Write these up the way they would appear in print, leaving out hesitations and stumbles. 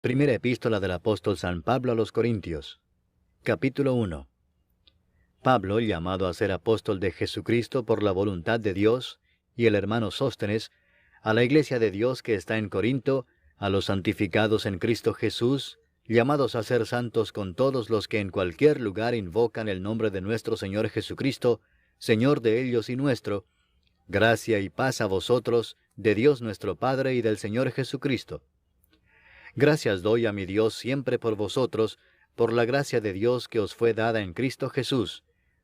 Primera epístola del apóstol San Pablo a los Corintios. Capítulo 1. Pablo, llamado a ser apóstol de Jesucristo por la voluntad de Dios, y el hermano Sóstenes, a la iglesia de Dios que está en Corinto, a los santificados en Cristo Jesús, llamados a ser santos con todos los que en cualquier lugar invocan el nombre de nuestro Señor Jesucristo, Señor de ellos y nuestro, gracia y paz a vosotros, de Dios nuestro Padre y del Señor Jesucristo. Gracias doy a mi Dios siempre por vosotros, por la gracia de Dios que os fue dada en Cristo Jesús,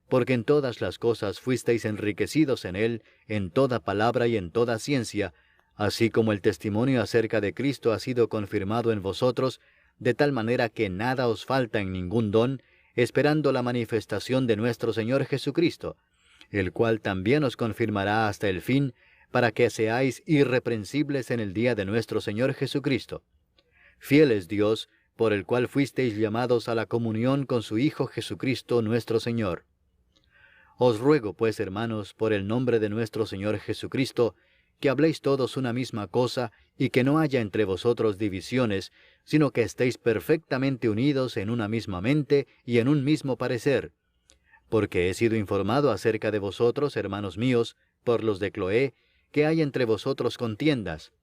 porque en todas las cosas fuisteis enriquecidos en Él, en toda palabra y en toda ciencia, así como el testimonio acerca de Cristo ha sido confirmado en vosotros, de tal manera que nada os falta en ningún don, esperando la manifestación de nuestro Señor Jesucristo, el cual también os confirmará hasta el fin, para que seáis irreprensibles en el día de nuestro Señor Jesucristo. Fiel es Dios, por el cual fuisteis llamados a la comunión con su Hijo Jesucristo nuestro Señor. Os ruego, pues, hermanos, por el nombre de nuestro Señor Jesucristo, que habléis todos una misma cosa, y que no haya entre vosotros divisiones, sino que estéis perfectamente unidos en una misma mente y en un mismo parecer. Porque he sido informado acerca de vosotros, hermanos míos, por los de Cloé, que hay entre vosotros contiendas.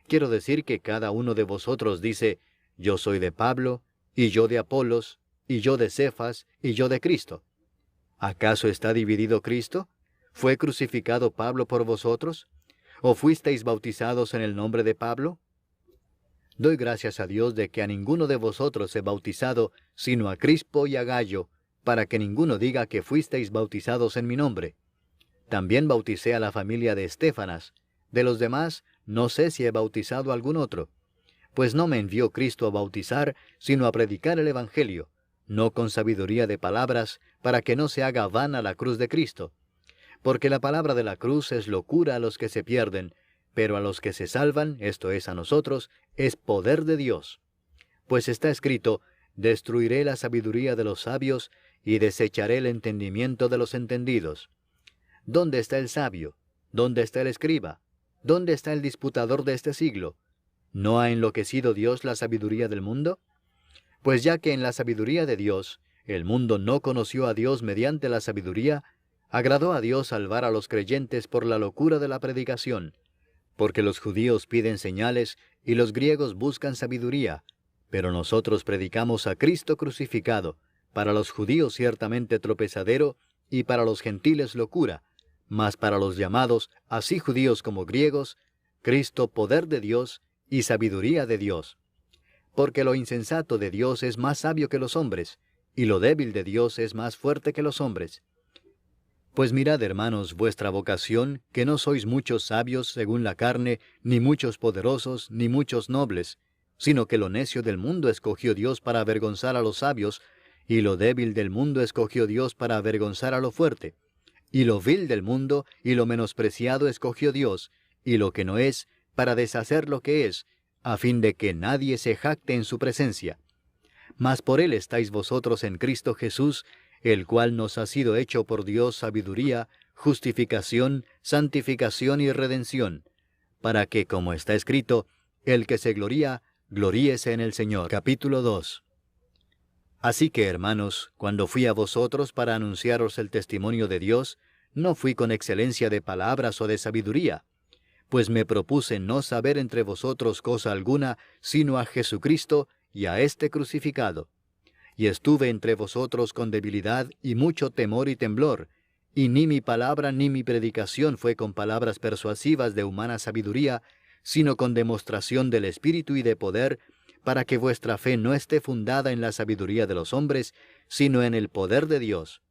Quiero decir que cada uno de vosotros dice, yo soy de Pablo, y yo de Apolos, y yo de Cefas, y yo de Cristo. ¿Acaso está dividido Cristo? ¿Fue crucificado Pablo por vosotros? ¿O fuisteis bautizados en el nombre de Pablo? Doy gracias a Dios de que a ninguno de vosotros he bautizado, sino a Crispo y a Gayo, para que ninguno diga que fuisteis bautizados en mi nombre. También bauticé a la familia de Estéfanas. De los demás, no sé si he bautizado a algún otro. Pues no me envió Cristo a bautizar, sino a predicar el Evangelio, no con sabiduría de palabras, para que no se haga vana la cruz de Cristo. Porque la palabra de la cruz es locura a los que se pierden, pero a los que se salvan, esto es a nosotros, es poder de Dios. Pues está escrito, destruiré la sabiduría de los sabios, y desecharé el entendimiento de los entendidos. ¿Dónde está el sabio? ¿Dónde está el escriba? ¿Dónde está el disputador de este siglo? ¿No ha enloquecido Dios la sabiduría del mundo? Pues ya que en la sabiduría de Dios, el mundo no conoció a Dios mediante la sabiduría, agradó a Dios salvar a los creyentes por la locura de la predicación. Porque los judíos piden señales y los griegos buscan sabiduría, pero nosotros predicamos a Cristo crucificado, para los judíos ciertamente tropezadero y para los gentiles locura, mas para los llamados, así judíos como griegos, Cristo poder de Dios y sabiduría de Dios. Porque lo insensato de Dios es más sabio que los hombres, y lo débil de Dios es más fuerte que los hombres. Pues mirad, hermanos, vuestra vocación, que no sois muchos sabios según la carne, ni muchos poderosos, ni muchos nobles, sino que lo necio del mundo escogió Dios para avergonzar a los sabios, y lo débil del mundo escogió Dios para avergonzar a lo fuerte. Y lo vil del mundo y lo menospreciado escogió Dios, y lo que no es, para deshacer lo que es, a fin de que nadie se jacte en su presencia. Mas por él estáis vosotros en Cristo Jesús, el cual nos ha sido hecho por Dios sabiduría, justificación, santificación y redención, para que, como está escrito, el que se gloría, gloríese en el Señor. Capítulo 2. Así que, hermanos, cuando fui a vosotros para anunciaros el testimonio de Dios, no fui con excelencia de palabras o de sabiduría, pues me propuse no saber entre vosotros cosa alguna, sino a Jesucristo y a este crucificado. Y estuve entre vosotros con debilidad y mucho temor y temblor, y ni mi palabra ni mi predicación fue con palabras persuasivas de humana sabiduría, sino con demostración del Espíritu y de poder, para que vuestra fe no esté fundada en la sabiduría de los hombres, sino en el poder de Dios.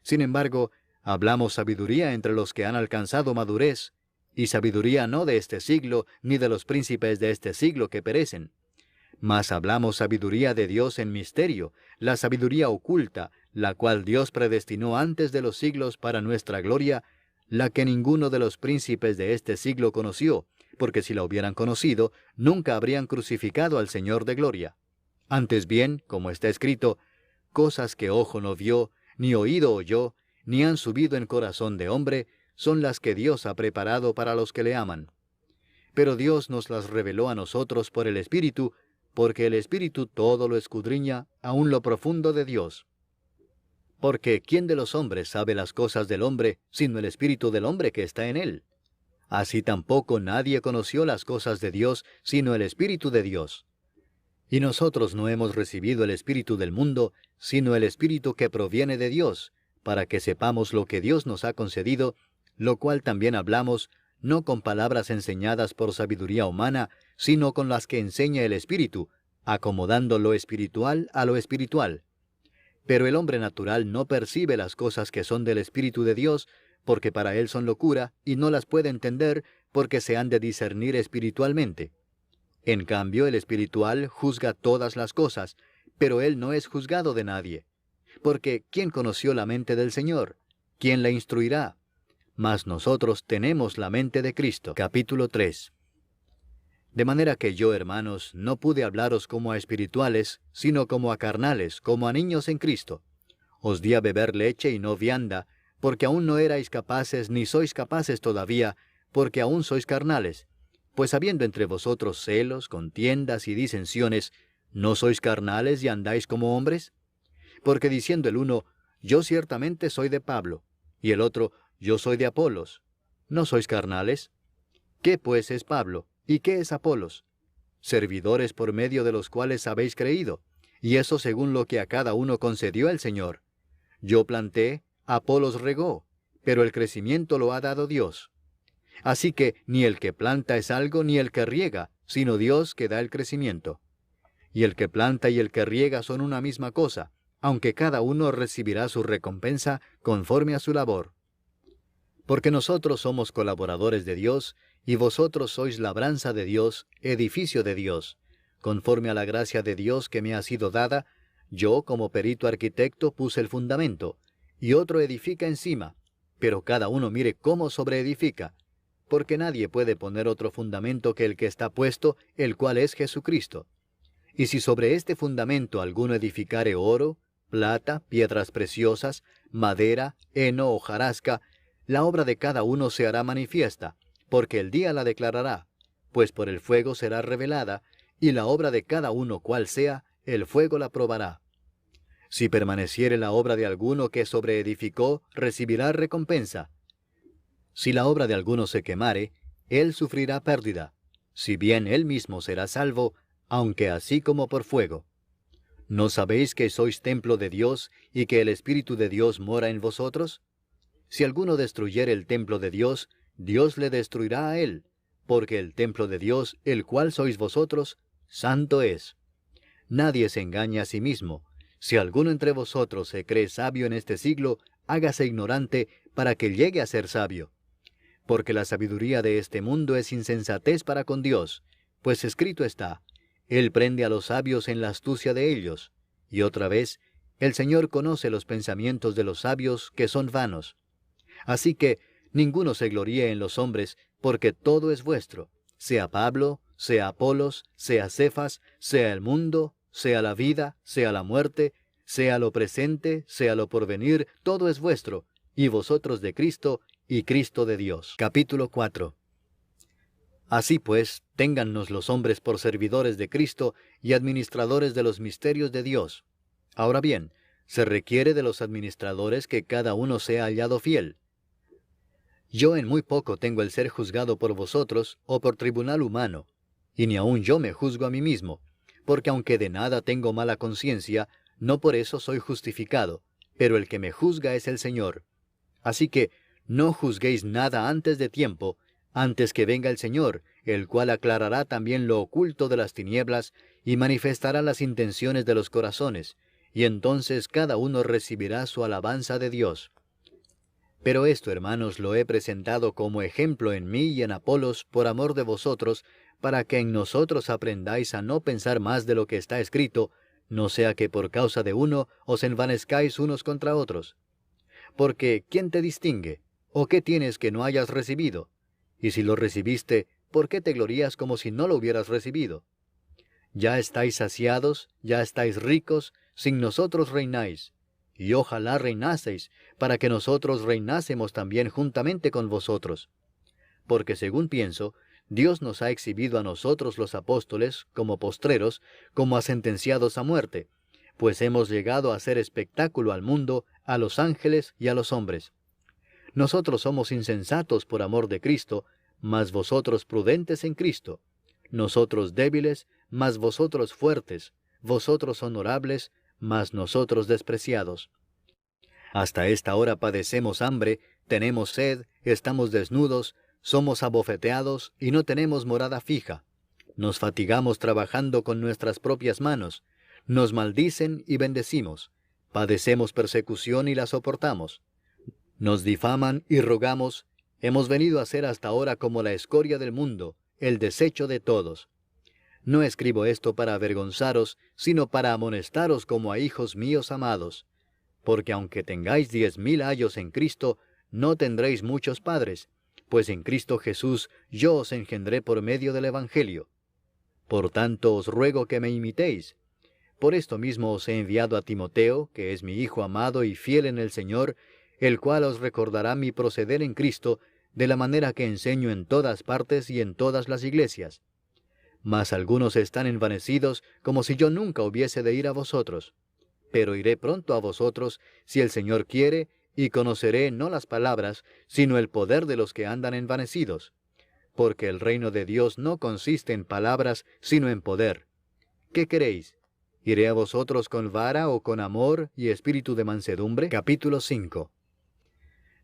Sin embargo, hablamos sabiduría entre los que han alcanzado madurez, y sabiduría no de este siglo, ni de los príncipes de este siglo que perecen. Mas hablamos sabiduría de Dios en misterio, la sabiduría oculta, la cual Dios predestinó antes de los siglos para nuestra gloria, la que ninguno de los príncipes de este siglo conoció, porque si la hubieran conocido, nunca habrían crucificado al Señor de gloria. Antes bien, como está escrito, cosas que ojo no vio, ni oído oyó, ni han subido en corazón de hombre, son las que Dios ha preparado para los que le aman. Pero Dios nos las reveló a nosotros por el Espíritu, porque el Espíritu todo lo escudriña, aun lo profundo de Dios. Porque ¿quién de los hombres sabe las cosas del hombre, sino el Espíritu del hombre que está en él? Así tampoco nadie conoció las cosas de Dios, sino el Espíritu de Dios. Y nosotros no hemos recibido el Espíritu del mundo, sino el Espíritu que proviene de Dios, para que sepamos lo que Dios nos ha concedido, lo cual también hablamos, no con palabras enseñadas por sabiduría humana, sino con las que enseña el Espíritu, acomodando lo espiritual a lo espiritual. Pero el hombre natural no percibe las cosas que son del Espíritu de Dios, porque para él son locura, y no las puede entender, porque se han de discernir espiritualmente. En cambio, el espiritual juzga todas las cosas, pero él no es juzgado de nadie. Porque ¿quién conoció la mente del Señor? ¿Quién la instruirá? Mas nosotros tenemos la mente de Cristo. Capítulo 3. De manera que yo, hermanos, no pude hablaros como a espirituales, sino como a carnales, como a niños en Cristo. Os di a beber leche y no vianda, porque aún no erais capaces, ni sois capaces todavía, porque aún sois carnales. Pues habiendo entre vosotros celos, contiendas y disensiones, ¿no sois carnales y andáis como hombres? Porque diciendo el uno, yo ciertamente soy de Pablo, y el otro, yo soy de Apolos, ¿no sois carnales? ¿Qué pues es Pablo? ¿Y qué es Apolos? Servidores por medio de los cuales habéis creído, y eso según lo que a cada uno concedió el Señor. Yo planté, Apolos regó, pero el crecimiento lo ha dado Dios. Así que ni el que planta es algo, ni el que riega, sino Dios que da el crecimiento. Y el que planta y el que riega son una misma cosa, aunque cada uno recibirá su recompensa conforme a su labor. Porque nosotros somos colaboradores de Dios, y vosotros sois labranza de Dios, edificio de Dios. Conforme a la gracia de Dios que me ha sido dada, yo como perito arquitecto puse el fundamento, y otro edifica encima, pero cada uno mire cómo sobreedifica, porque nadie puede poner otro fundamento que el que está puesto, el cual es Jesucristo. Y si sobre este fundamento alguno edificare oro, plata, piedras preciosas, madera, heno o hojarasca, la obra de cada uno se hará manifiesta, porque el día la declarará, pues por el fuego será revelada, y la obra de cada uno cual sea, el fuego la probará. Si permaneciere la obra de alguno que sobreedificó, recibirá recompensa. Si la obra de alguno se quemare, él sufrirá pérdida, si bien él mismo será salvo, aunque así como por fuego. ¿No sabéis que sois templo de Dios, y que el Espíritu de Dios mora en vosotros? Si alguno destruyere el templo de Dios, Dios le destruirá a él, porque el templo de Dios, el cual sois vosotros, santo es. Nadie se engaña a sí mismo. Si alguno entre vosotros se cree sabio en este siglo, hágase ignorante para que llegue a ser sabio. Porque la sabiduría de este mundo es insensatez para con Dios, pues escrito está, Él prende a los sabios en la astucia de ellos. Y otra vez, el Señor conoce los pensamientos de los sabios que son vanos. Así que ninguno se gloríe en los hombres, porque todo es vuestro, sea Pablo, sea Apolos, sea Cefas, sea el mundo, sea la vida, sea la muerte, sea lo presente, sea lo porvenir, todo es vuestro, y vosotros de Cristo, y Cristo de Dios. Capítulo 4. Así pues, téngannos los hombres por servidores de Cristo y administradores de los misterios de Dios. Ahora bien, se requiere de los administradores que cada uno sea hallado fiel. Yo en muy poco tengo el ser juzgado por vosotros o por tribunal humano, y ni aun yo me juzgo a mí mismo, porque aunque de nada tengo mala conciencia, no por eso soy justificado, pero el que me juzga es el Señor. Así que no juzguéis nada antes de tiempo, antes que venga el Señor, el cual aclarará también lo oculto de las tinieblas y manifestará las intenciones de los corazones, y entonces cada uno recibirá su alabanza de Dios. Pero esto, hermanos, lo he presentado como ejemplo en mí y en Apolos por amor de vosotros, para que en nosotros aprendáis a no pensar más de lo que está escrito, no sea que por causa de uno os envanezcáis unos contra otros. Porque ¿quién te distingue? ¿O qué tienes que no hayas recibido? Y si lo recibiste, ¿por qué te glorías como si no lo hubieras recibido? Ya estáis saciados, ya estáis ricos, sin nosotros reináis. Y ojalá reinaseis, para que nosotros reinásemos también juntamente con vosotros. Porque según pienso, Dios nos ha exhibido a nosotros los apóstoles, como postreros, como a sentenciados a muerte, pues hemos llegado a hacer espectáculo al mundo, a los ángeles y a los hombres. Nosotros somos insensatos por amor de Cristo, mas vosotros prudentes en Cristo. Nosotros débiles, mas vosotros fuertes. Vosotros honorables, mas nosotros despreciados. Hasta esta hora padecemos hambre, tenemos sed, estamos desnudos, somos abofeteados y no tenemos morada fija. Nos fatigamos trabajando con nuestras propias manos. Nos maldicen y bendecimos. Padecemos persecución y la soportamos. Nos difaman y rogamos. Hemos venido a ser hasta ahora como la escoria del mundo, el desecho de todos. No escribo esto para avergonzaros, sino para amonestaros como a hijos míos amados. Porque aunque tengáis 10,000 años en Cristo, no tendréis muchos padres, pues en Cristo Jesús yo os engendré por medio del Evangelio. Por tanto os ruego que me imitéis. Por esto mismo os he enviado a Timoteo, que es mi hijo amado y fiel en el Señor, el cual os recordará mi proceder en Cristo, de la manera que enseño en todas partes y en todas las iglesias. Mas algunos están envanecidos, como si yo nunca hubiese de ir a vosotros. Pero iré pronto a vosotros, si el Señor quiere, y conoceré no las palabras, sino el poder de los que andan envanecidos. Porque el reino de Dios no consiste en palabras, sino en poder. ¿Qué queréis? ¿Iré a vosotros con vara o con amor y espíritu de mansedumbre? Capítulo 5.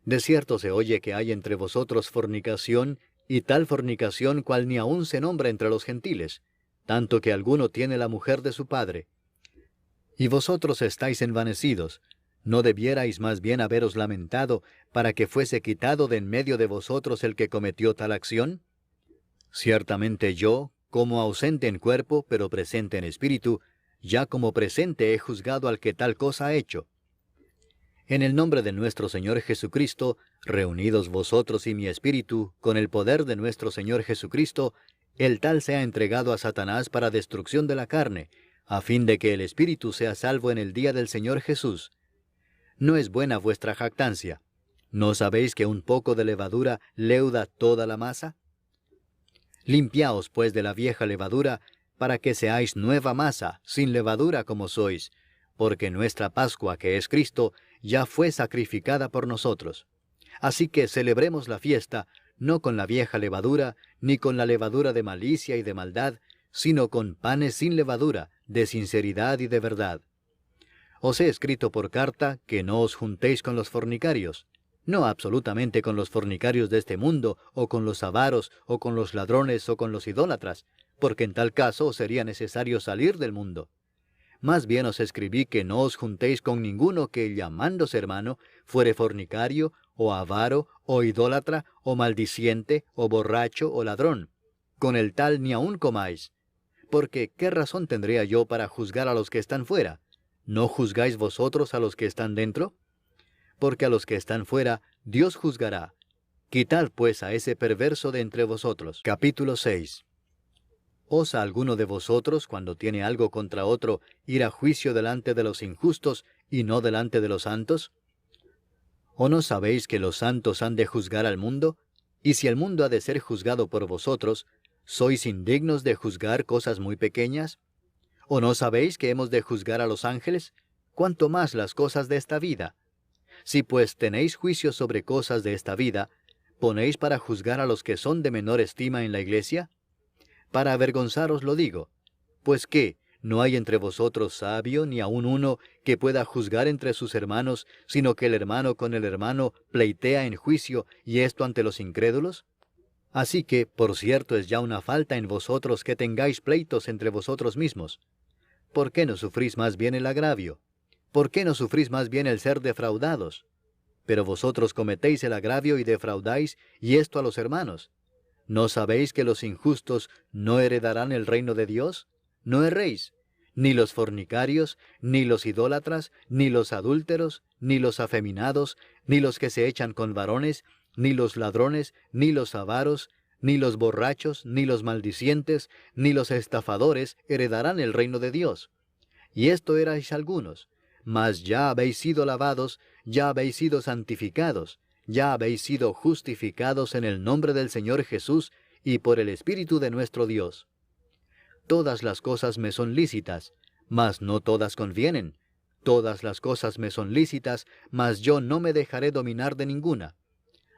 De cierto se oye que hay entre vosotros fornicación, y tal fornicación cual ni aun se nombra entre los gentiles, tanto que alguno tiene la mujer de su padre. Y vosotros estáis envanecidos. ¿No debierais más bien haberos lamentado para que fuese quitado de en medio de vosotros el que cometió tal acción? Ciertamente yo, como ausente en cuerpo, pero presente en espíritu, ya como presente he juzgado al que tal cosa ha hecho. En el nombre de nuestro Señor Jesucristo, reunidos vosotros y mi espíritu, con el poder de nuestro Señor Jesucristo, el tal sea entregado a Satanás para destrucción de la carne, a fin de que el espíritu sea salvo en el día del Señor Jesús. ¿No es buena vuestra jactancia? ¿No sabéis que un poco de levadura leuda toda la masa? Limpiaos pues de la vieja levadura, para que seáis nueva masa, sin levadura como sois, porque nuestra Pascua, que es Cristo, ya fue sacrificada por nosotros. Así que celebremos la fiesta, no con la vieja levadura, ni con la levadura de malicia y de maldad, sino con panes sin levadura, de sinceridad y de verdad. Os he escrito por carta que no os juntéis con los fornicarios, no absolutamente con los fornicarios de este mundo, o con los avaros, o con los ladrones, o con los idólatras, porque en tal caso os sería necesario salir del mundo. Más bien os escribí que no os juntéis con ninguno que, llamándose hermano, fuere fornicario, o avaro, o idólatra, o maldiciente, o borracho, o ladrón. Con el tal ni aun comáis. Porque, ¿qué razón tendría yo para juzgar a los que están fuera? ¿No juzgáis vosotros a los que están dentro? Porque a los que están fuera, Dios juzgará. Quitad pues a ese perverso de entre vosotros. Capítulo 6. ¿Osa alguno de vosotros, cuando tiene algo contra otro, ir a juicio delante de los injustos y no delante de los santos? ¿O no sabéis que los santos han de juzgar al mundo? Y si el mundo ha de ser juzgado por vosotros, ¿sois indignos de juzgar cosas muy pequeñas? ¿O no sabéis que hemos de juzgar a los ángeles? ¿Cuánto más las cosas de esta vida? Si pues tenéis juicio sobre cosas de esta vida, ¿ponéis para juzgar a los que son de menor estima en la iglesia? Para avergonzaros lo digo. Pues ¿qué? ¿No hay entre vosotros sabio, ni aun uno que pueda juzgar entre sus hermanos, sino que el hermano con el hermano pleitea en juicio, y esto ante los incrédulos? Así que, por cierto, es ya una falta en vosotros que tengáis pleitos entre vosotros mismos. ¿Por qué no sufrís más bien el agravio? ¿Por qué no sufrís más bien el ser defraudados? Pero vosotros cometéis el agravio y defraudáis, y esto a los hermanos. ¿No sabéis que los injustos no heredarán el reino de Dios? No erréis, ni los fornicarios, ni los idólatras, ni los adúlteros, ni los afeminados, ni los que se echan con varones, ni los ladrones, ni los avaros, ni los borrachos, ni los maldicientes, ni los estafadores heredarán el reino de Dios. Y esto erais algunos, mas ya habéis sido lavados, ya habéis sido santificados, ya habéis sido justificados en el nombre del Señor Jesús y por el Espíritu de nuestro Dios. Todas las cosas me son lícitas, mas no todas convienen. Todas las cosas me son lícitas, mas yo no me dejaré dominar de ninguna.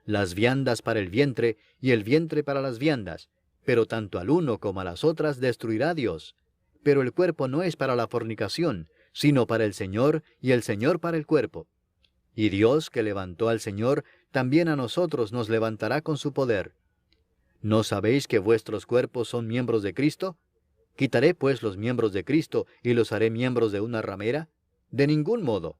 Las viandas para el vientre, y el vientre para las viandas, pero tanto al uno como a las otras destruirá Dios. Pero el cuerpo no es para la fornicación, sino para el Señor, y el Señor para el cuerpo. Y Dios, que levantó al Señor, también a nosotros nos levantará con su poder. ¿No sabéis que vuestros cuerpos son miembros de Cristo? ¿Quitaré pues los miembros de Cristo y los haré miembros de una ramera? De ningún modo.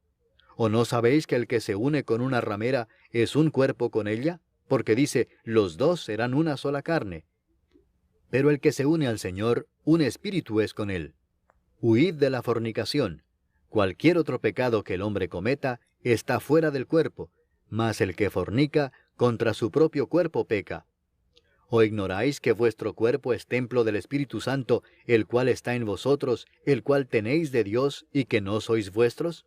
¿O no sabéis que el que se une con una ramera es un cuerpo con ella? Porque dice, los dos serán una sola carne. Pero el que se une al Señor, un espíritu es con él. Huid de la fornicación. Cualquier otro pecado que el hombre cometa está fuera del cuerpo, mas el que fornica contra su propio cuerpo peca. ¿O ignoráis que vuestro cuerpo es templo del Espíritu Santo, el cual está en vosotros, el cual tenéis de Dios, y que no sois vuestros?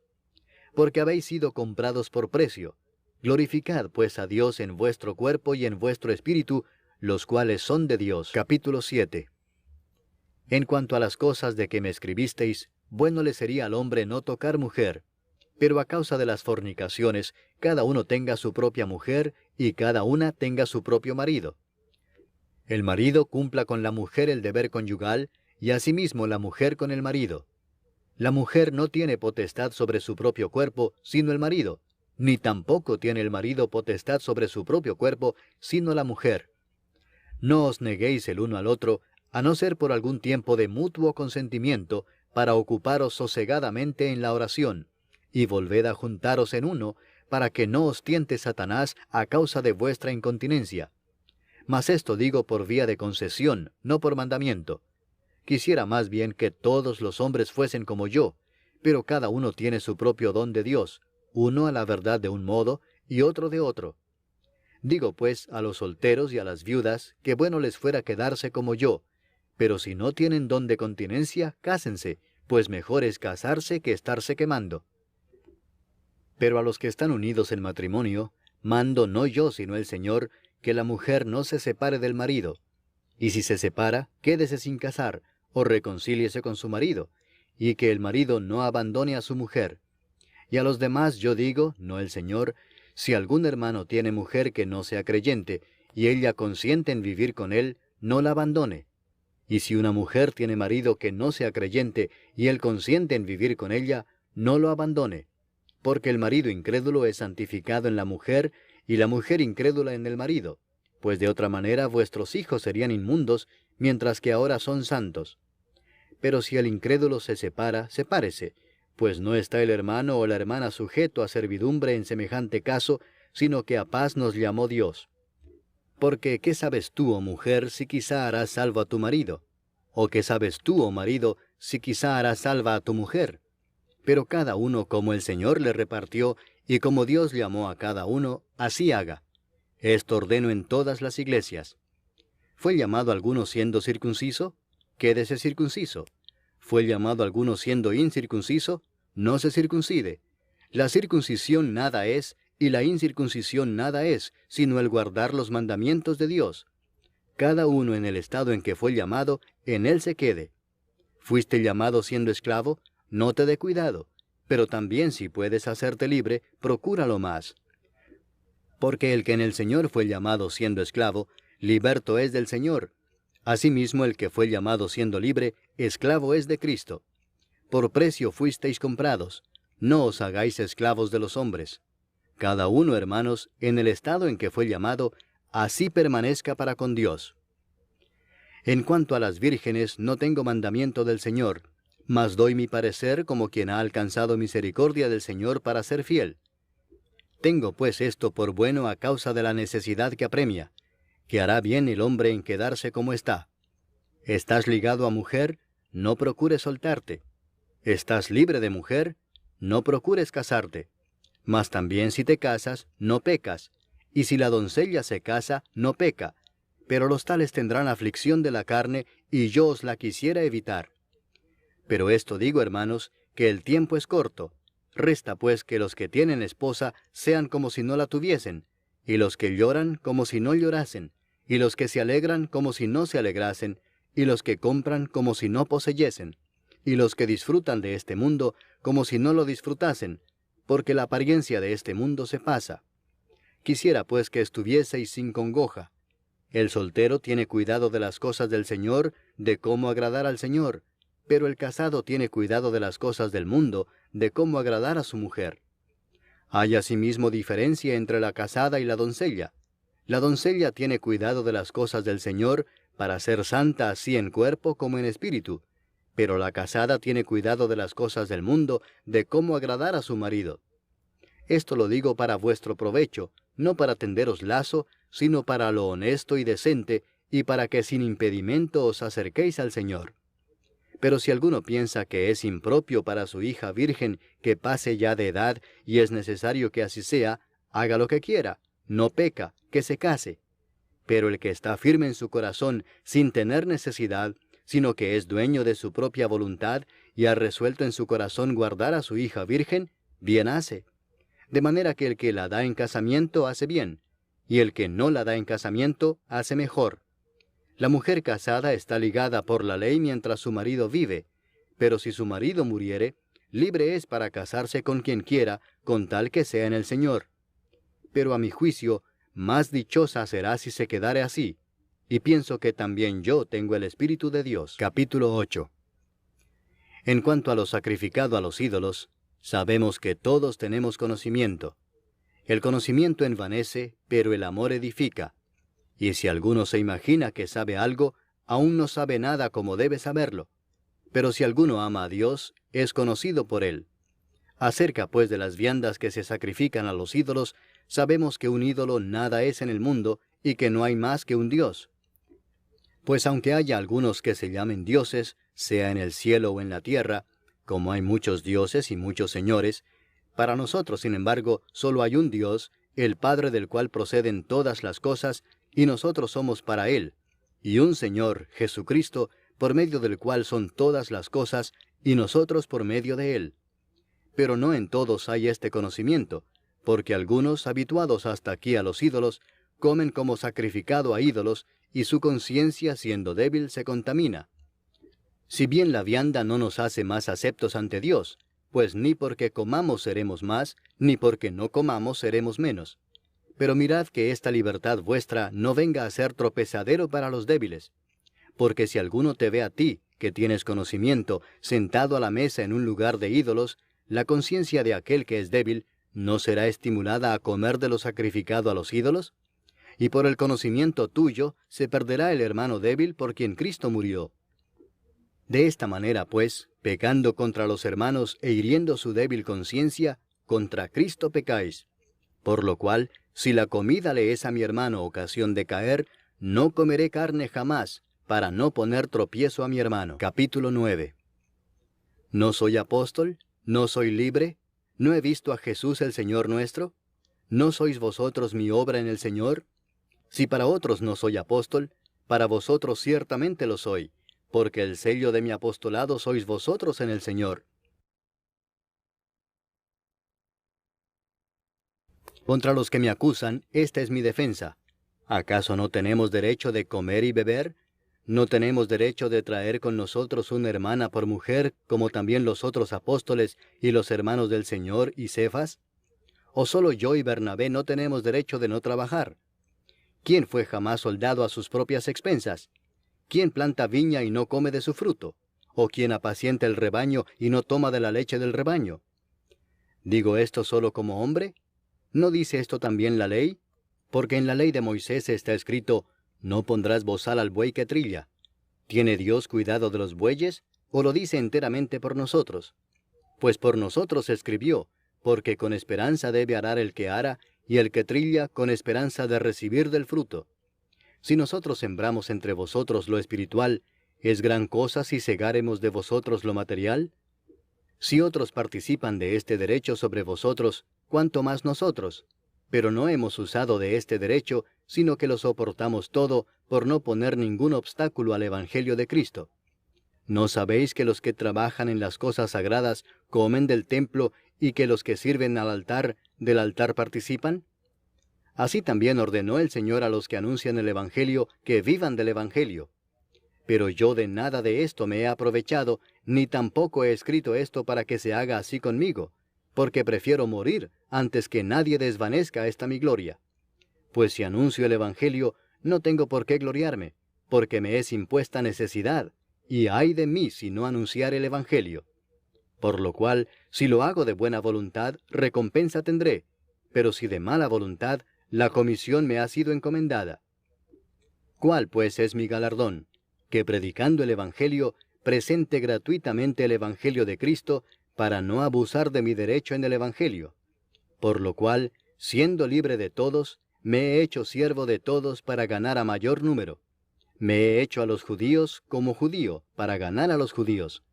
Porque habéis sido comprados por precio. Glorificad pues a Dios en vuestro cuerpo y en vuestro espíritu, los cuales son de Dios. Capítulo 7. En cuanto a las cosas de que me escribisteis, bueno le sería al hombre no tocar mujer. Pero a causa de las fornicaciones, cada uno tenga su propia mujer, y cada una tenga su propio marido. El marido cumpla con la mujer el deber conyugal, y asimismo la mujer con el marido. La mujer no tiene potestad sobre su propio cuerpo, sino el marido, ni tampoco tiene el marido potestad sobre su propio cuerpo, sino la mujer. No os neguéis el uno al otro, a no ser por algún tiempo de mutuo consentimiento, para ocuparos sosegadamente en la oración, y volved a juntaros en uno, para que no os tiente Satanás a causa de vuestra incontinencia. Mas esto digo por vía de concesión, no por mandamiento. Quisiera más bien que todos los hombres fuesen como yo, pero cada uno tiene su propio don de Dios, uno a la verdad de un modo, y otro de otro. Digo pues a los solteros y a las viudas, que bueno les fuera quedarse como yo, pero si no tienen don de continencia, cásense, pues mejor es casarse que estarse quemando. Pero a los que están unidos en matrimonio, mando no yo sino el Señor, que la mujer no se separe del marido, y si se separa, quédese sin casar, o reconcíliese con su marido, y que el marido no abandone a su mujer. Y a los demás yo digo, no el Señor, si algún hermano tiene mujer que no sea creyente, y ella consiente en vivir con él, no la abandone. Y si una mujer tiene marido que no sea creyente, y él consiente en vivir con ella, no lo abandone. Porque el marido incrédulo es santificado en la mujer, y la mujer incrédula en el marido, pues de otra manera vuestros hijos serían inmundos, mientras que ahora son santos. Pero si el incrédulo se separa, sepárese, pues no está el hermano o la hermana sujeto a servidumbre en semejante caso, sino que a paz nos llamó Dios. Porque ¿qué sabes tú, oh mujer, si quizá harás salvo a tu marido? ¿O qué sabes tú, oh marido, si quizá harás salva a tu mujer? Pero cada uno como el Señor le repartió, y como Dios llamó a cada uno, así haga. Esto ordeno en todas las iglesias. ¿Fue llamado alguno siendo circunciso? Quédese circunciso. ¿Fue llamado alguno siendo incircunciso? No se circuncide. La circuncisión nada es, y la incircuncisión nada es, sino el guardar los mandamientos de Dios. Cada uno en el estado en que fue llamado, en él se quede. ¿Fuiste llamado siendo esclavo? No te dé cuidado. Pero también si puedes hacerte libre, procúralo más. Porque el que en el Señor fue llamado siendo esclavo, liberto es del Señor. Asimismo el que fue llamado siendo libre, esclavo es de Cristo. Por precio fuisteis comprados. No os hagáis esclavos de los hombres. Cada uno, hermanos, en el estado en que fue llamado, así permanezca para con Dios. En cuanto a las vírgenes, no tengo mandamiento del Señor, mas doy mi parecer como quien ha alcanzado misericordia del Señor para ser fiel. Tengo pues esto por bueno a causa de la necesidad que apremia, que hará bien el hombre en quedarse como está. ¿Estás ligado a mujer? No procures soltarte. ¿Estás libre de mujer? No procures casarte. Mas también si te casas, no pecas. Y si la doncella se casa, no peca. Pero los tales tendrán aflicción de la carne, y yo os la quisiera evitar. Pero esto digo, hermanos, que el tiempo es corto. Resta pues que los que tienen esposa sean como si no la tuviesen, y los que lloran como si no llorasen, y los que se alegran como si no se alegrasen, y los que compran como si no poseyesen, y los que disfrutan de este mundo como si no lo disfrutasen, porque la apariencia de este mundo se pasa. Quisiera pues que estuvieseis sin congoja. El soltero tiene cuidado de las cosas del Señor, de cómo agradar al Señor, pero el casado tiene cuidado de las cosas del mundo, de cómo agradar a su mujer. Hay asimismo diferencia entre la casada y la doncella. La doncella tiene cuidado de las cosas del Señor, para ser santa así en cuerpo como en espíritu, pero la casada tiene cuidado de las cosas del mundo, de cómo agradar a su marido. Esto lo digo para vuestro provecho, no para tenderos lazo, sino para lo honesto y decente, y para que sin impedimento os acerquéis al Señor. Pero si alguno piensa que es impropio para su hija virgen que pase ya de edad y es necesario que así sea, haga lo que quiera, no peca, que se case. Pero el que está firme en su corazón sin tener necesidad, sino que es dueño de su propia voluntad y ha resuelto en su corazón guardar a su hija virgen, bien hace. De manera que el que la da en casamiento hace bien, y el que no la da en casamiento hace mejor. La mujer casada está ligada por la ley mientras su marido vive, pero si su marido muriere, libre es para casarse con quien quiera, con tal que sea en el Señor. Pero a mi juicio, más dichosa será si se quedare así, y pienso que también yo tengo el Espíritu de Dios. Capítulo 8. En cuanto a lo sacrificado a los ídolos, sabemos que todos tenemos conocimiento. El conocimiento envanece, pero el amor edifica. Y si alguno se imagina que sabe algo, aún no sabe nada como debe saberlo. Pero si alguno ama a Dios, es conocido por él. Acerca pues de las viandas que se sacrifican a los ídolos, sabemos que un ídolo nada es en el mundo, y que no hay más que un Dios. Pues aunque haya algunos que se llamen dioses, sea en el cielo o en la tierra, como hay muchos dioses y muchos señores, para nosotros, sin embargo, solo hay un Dios, el Padre del cual proceden todas las cosas, y nosotros somos para Él, y un Señor, Jesucristo, por medio del cual son todas las cosas, y nosotros por medio de Él. Pero no en todos hay este conocimiento, porque algunos, habituados hasta aquí a los ídolos, comen como sacrificado a ídolos, y su conciencia, siendo débil, se contamina. Si bien la vianda no nos hace más aceptos ante Dios, pues ni porque comamos seremos más, ni porque no comamos seremos menos. Pero mirad que esta libertad vuestra no venga a ser tropezadero para los débiles. Porque si alguno te ve a ti, que tienes conocimiento, sentado a la mesa en un lugar de ídolos, la conciencia de aquel que es débil, ¿no será estimulada a comer de lo sacrificado a los ídolos? Y por el conocimiento tuyo se perderá el hermano débil por quien Cristo murió. De esta manera, pues, pecando contra los hermanos e hiriendo su débil conciencia, contra Cristo pecáis. Por lo cual, si la comida le es a mi hermano ocasión de caer, no comeré carne jamás, para no poner tropiezo a mi hermano. Capítulo 9. ¿No soy apóstol? ¿No soy libre? ¿No he visto a Jesús el Señor nuestro? ¿No sois vosotros mi obra en el Señor? Si para otros no soy apóstol, para vosotros ciertamente lo soy, porque el sello de mi apostolado sois vosotros en el Señor. Contra los que me acusan, esta es mi defensa. ¿Acaso no tenemos derecho de comer y beber? ¿No tenemos derecho de traer con nosotros una hermana por mujer, como también los otros apóstoles y los hermanos del Señor y Cefas? ¿O solo yo y Bernabé no tenemos derecho de no trabajar? ¿Quién fue jamás soldado a sus propias expensas? ¿Quién planta viña y no come de su fruto? ¿O quién apacienta el rebaño y no toma de la leche del rebaño? ¿Digo esto solo como hombre? ¿No dice esto también la ley? Porque en la ley de Moisés está escrito, no pondrás bozal al buey que trilla. ¿Tiene Dios cuidado de los bueyes, o lo dice enteramente por nosotros? Pues por nosotros escribió, porque con esperanza debe arar el que ara, y el que trilla con esperanza de recibir del fruto. Si nosotros sembramos entre vosotros lo espiritual, ¿es gran cosa si segáremos de vosotros lo material? Si otros participan de este derecho sobre vosotros, ¿cuánto más nosotros? Pero no hemos usado de este derecho, sino que lo soportamos todo, por no poner ningún obstáculo al Evangelio de Cristo. ¿No sabéis que los que trabajan en las cosas sagradas comen del templo, y que los que sirven al altar, del altar participan? Así también ordenó el Señor a los que anuncian el Evangelio que vivan del Evangelio. Pero yo de nada de esto me he aprovechado, ni tampoco he escrito esto para que se haga así conmigo, porque prefiero morir antes que nadie desvanezca esta mi gloria. Pues si anuncio el Evangelio, no tengo por qué gloriarme, porque me es impuesta necesidad, y ay de mí si no anunciar el Evangelio. Por lo cual, si lo hago de buena voluntad, recompensa tendré, pero si de mala voluntad, la comisión me ha sido encomendada. ¿Cuál pues es mi galardón? Que predicando el Evangelio, presente gratuitamente el Evangelio de Cristo, para no abusar de mi derecho en el Evangelio. Por lo cual, siendo libre de todos, me he hecho siervo de todos para ganar a mayor número. Me he hecho a los judíos como judío, para ganar a los judíos.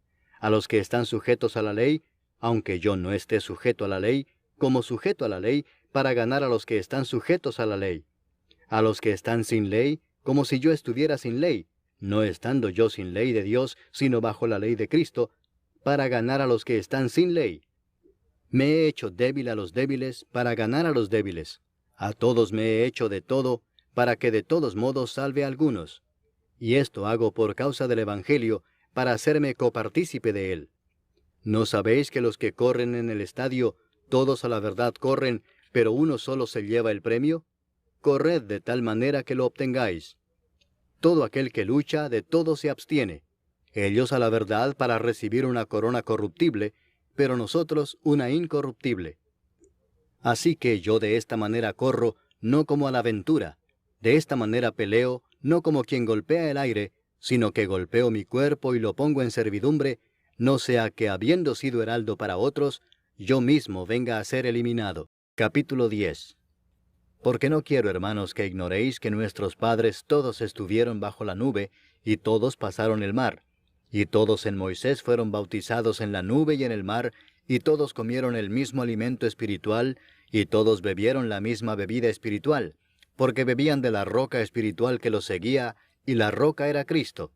A los que están sujetos a la ley, aunque yo no esté sujeto a la ley, como sujeto a la ley, para ganar a los que están sujetos a la ley. A los que están sin ley, como si yo estuviera sin ley, no estando yo sin ley de Dios, sino bajo la ley de Cristo, para ganar a los que están sin ley. Me he hecho débil a los débiles, para ganar a los débiles. A todos me he hecho de todo, para que de todos modos salve a algunos. Y esto hago por causa del Evangelio, para hacerme copartícipe de él. ¿No sabéis que los que corren en el estadio, todos a la verdad corren, pero uno solo se lleva el premio? Corred de tal manera que lo obtengáis. Todo aquel que lucha, de todo se abstiene. Ellos a la verdad para recibir una corona corruptible, pero nosotros una incorruptible. Así que yo de esta manera corro, no como a la aventura. De esta manera peleo, no como quien golpea el aire, sino que golpeo mi cuerpo y lo pongo en servidumbre, no sea que habiendo sido heraldo para otros, yo mismo venga a ser eliminado. Capítulo 10. Porque no quiero, hermanos, que ignoréis que nuestros padres todos estuvieron bajo la nube, y todos pasaron el mar, y todos en Moisés fueron bautizados en la nube y en el mar, y todos comieron el mismo alimento espiritual, y todos bebieron la misma bebida espiritual, porque bebían de la roca espiritual que los seguía, y la roca era Cristo.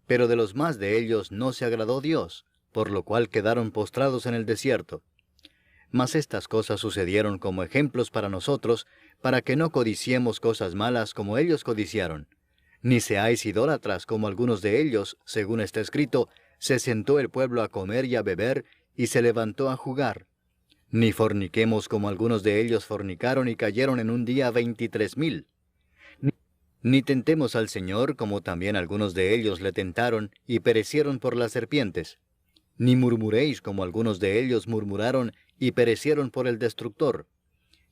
Pero de los más de ellos no se agradó Dios, por lo cual quedaron postrados en el desierto. Mas estas cosas sucedieron como ejemplos para nosotros, para que no codiciemos cosas malas como ellos codiciaron. Ni seáis idólatras como algunos de ellos, según está escrito, se sentó el pueblo a comer y a beber, y se levantó a jugar. Ni forniquemos como algunos de ellos fornicaron y cayeron en un día 23,000. Ni tentemos al Señor como también algunos de ellos le tentaron y perecieron por las serpientes. Ni murmuréis como algunos de ellos murmuraron y perecieron por el destructor.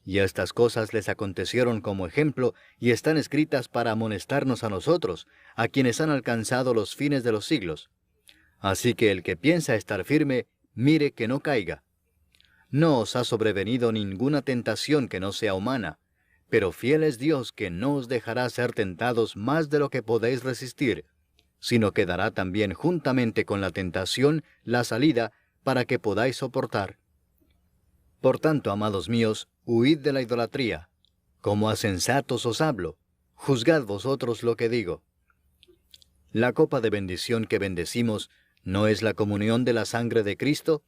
Y estas cosas les acontecieron como ejemplo y están escritas para amonestarnos a nosotros, a quienes han alcanzado los fines de los siglos. Así que el que piensa estar firme, mire que no caiga. No os ha sobrevenido ninguna tentación que no sea humana, pero fiel es Dios que no os dejará ser tentados más de lo que podéis resistir, sino que dará también juntamente con la tentación la salida para que podáis soportar. Por tanto, amados míos, huid de la idolatría. Como a sensatos os hablo, juzgad vosotros lo que digo. La copa de bendición que bendecimos, ¿no es la comunión de la sangre de Cristo?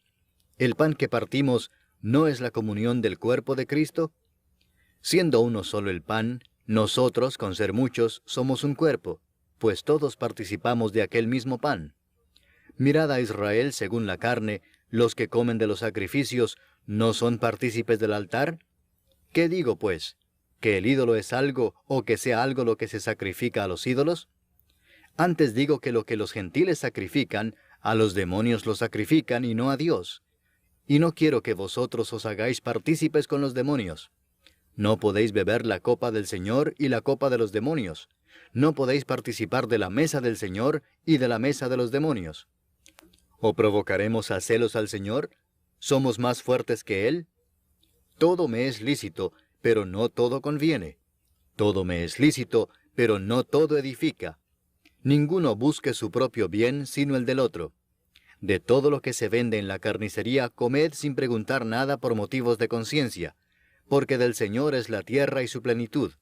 ¿El pan que partimos, no es la comunión del cuerpo de Cristo? Siendo uno solo el pan, nosotros, con ser muchos, somos un cuerpo, pues todos participamos de aquel mismo pan. Mirad a Israel según la carne, los que comen de los sacrificios, ¿no son partícipes del altar? ¿Qué digo, pues? ¿Que el ídolo es algo, o que sea algo lo que se sacrifica a los ídolos? Antes digo que lo que los gentiles sacrifican, a los demonios lo sacrifican y no a Dios. Y no quiero que vosotros os hagáis partícipes con los demonios. No podéis beber la copa del Señor y la copa de los demonios. No podéis participar de la mesa del Señor y de la mesa de los demonios. ¿O provocaremos a celos al Señor? ¿Somos más fuertes que Él? Todo me es lícito, pero no todo conviene. Todo me es lícito, pero no todo edifica. Ninguno busque su propio bien, sino el del otro. De todo lo que se vende en la carnicería, comed sin preguntar nada por motivos de conciencia, porque del Señor es la tierra y su plenitud.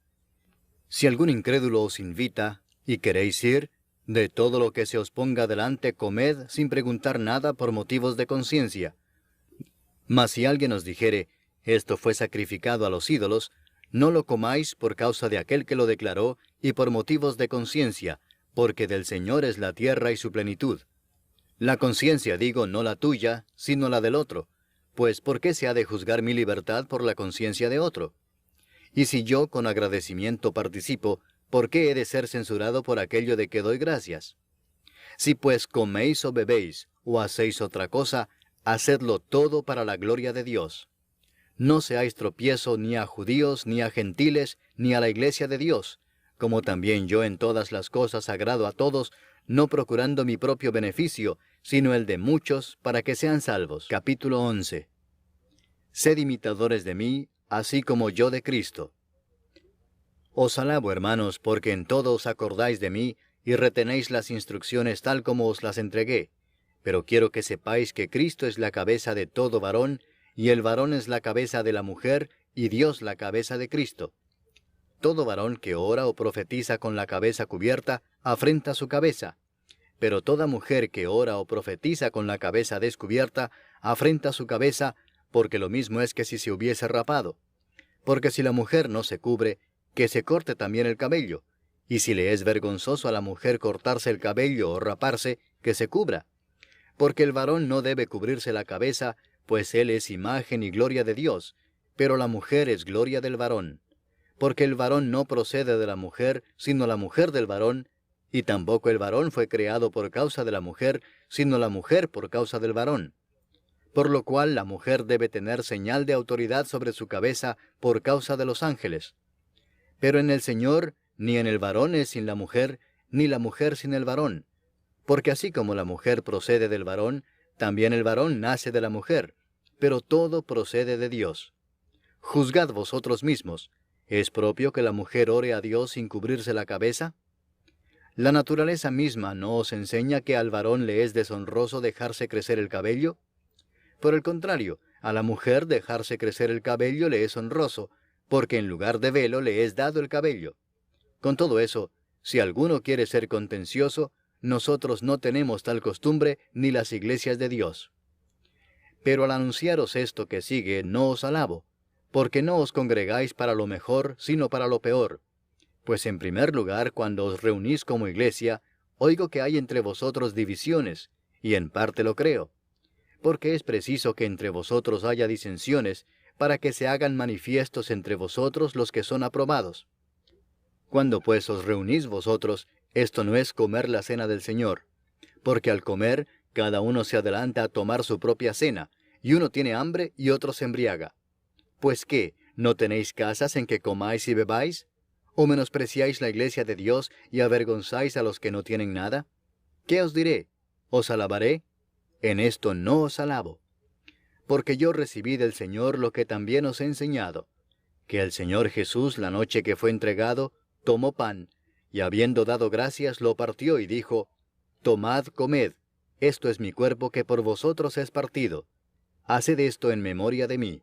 Si algún incrédulo os invita, y queréis ir, de todo lo que se os ponga delante comed sin preguntar nada por motivos de conciencia. Mas si alguien os dijere, esto fue sacrificado a los ídolos, No lo comáis por causa de aquel que lo declaró, y por motivos de conciencia, porque del Señor es la tierra y su plenitud. La conciencia, digo, no la tuya, sino la del otro. Pues, ¿por qué se ha de juzgar mi libertad por la conciencia de otro? Y si yo con agradecimiento participo, ¿por qué he de ser censurado por aquello de que doy gracias? Si pues coméis o bebéis, o hacéis otra cosa, hacedlo todo para la gloria de Dios. No seáis tropiezo ni a judíos, ni a gentiles, ni a la iglesia de Dios, como también yo en todas las cosas agrado a todos, no procurando mi propio beneficio, sino el de muchos, para que sean salvos. Capítulo 11. Sed imitadores de mí, así como yo de Cristo. Os alabo, hermanos, porque en todo os acordáis de mí, y retenéis las instrucciones tal como os las entregué. Pero quiero que sepáis que Cristo es la cabeza de todo varón, y el varón es la cabeza de la mujer, y Dios la cabeza de Cristo. Todo varón que ora o profetiza con la cabeza cubierta, afrenta su cabeza. Pero toda mujer que ora o profetiza con la cabeza descubierta, afrenta su cabeza, porque lo mismo es que si se hubiese rapado. Porque si la mujer no se cubre, que se corte también el cabello. Y si le es vergonzoso a la mujer cortarse el cabello o raparse, que se cubra. Porque el varón no debe cubrirse la cabeza, pues él es imagen y gloria de Dios, pero la mujer es gloria del varón. Porque el varón no procede de la mujer, sino la mujer del varón, y tampoco el varón fue creado por causa de la mujer, sino la mujer por causa del varón. Por lo cual la mujer debe tener señal de autoridad sobre su cabeza por causa de los ángeles. Pero en el Señor, ni en el varón es sin la mujer, ni la mujer sin el varón. Porque así como la mujer procede del varón, también el varón nace de la mujer, pero todo procede de Dios. Juzgad vosotros mismos, ¿es propio que la mujer ore a Dios sin cubrirse la cabeza? ¿La naturaleza misma no os enseña que al varón le es deshonroso dejarse crecer el cabello? Por el contrario, a la mujer dejarse crecer el cabello le es honroso, porque en lugar de velo le es dado el cabello. Con todo eso, si alguno quiere ser contencioso, nosotros no tenemos tal costumbre ni las iglesias de Dios. Pero al anunciaros esto que sigue, no os alabo, porque no os congregáis para lo mejor, sino para lo peor. Pues en primer lugar, cuando os reunís como iglesia, oigo que hay entre vosotros divisiones, y en parte lo creo. Porque es preciso que entre vosotros haya disensiones, para que se hagan manifiestos entre vosotros los que son aprobados. Cuando pues os reunís vosotros, esto no es comer la cena del Señor, porque al comer, cada uno se adelanta a tomar su propia cena, y uno tiene hambre y otro se embriaga. Pues ¿qué? ¿No tenéis casas en que comáis y bebáis? ¿O menospreciáis la iglesia de Dios y avergonzáis a los que no tienen nada? ¿Qué os diré? ¿Os alabaré? En esto no os alabo. Porque yo recibí del Señor lo que también os he enseñado, que el Señor Jesús, la noche que fue entregado, tomó pan, y habiendo dado gracias, lo partió y dijo, Tomad, comed, esto es mi cuerpo que por vosotros es partido. Haced esto en memoria de mí.